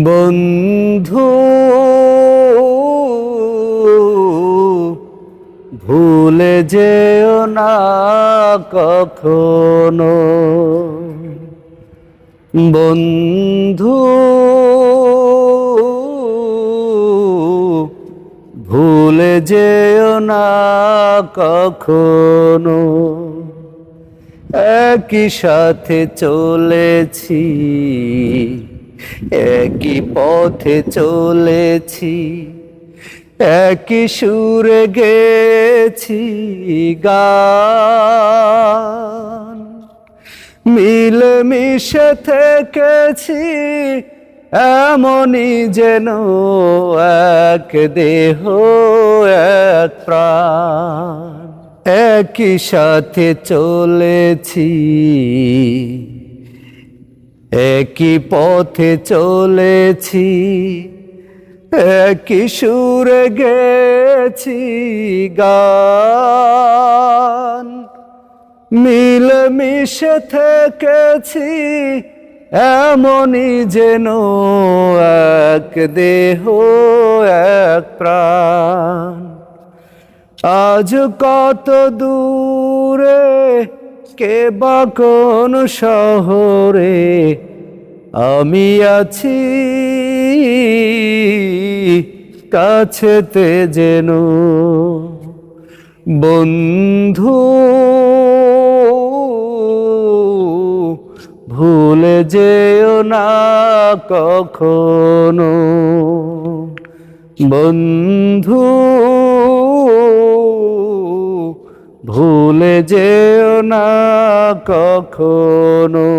বন্ধু ভুলে যেও না কখনো, বন্ধু ভুলে যেও না কখনো। একই সাথে চলেছি, একই পথে চলেছি, একই সুরে গেছি গান। মিলে মিশে থেকেছি এমনই যেন এক দেহ এক প্রাণ। একই সাথে চলেছি, একই পথে চলেছি, একই সুরে গেছি গান। মিলে মিশে থেকেছি এমনই যেন এক দেহ এক প্রাণ। আজ কত দূরে, কে বা কোন শহরে, আমি আছি কাছেতে যেন। বন্ধু ভুলে যেও না কখনো, বন্ধু ভুলে যেও না কখনো।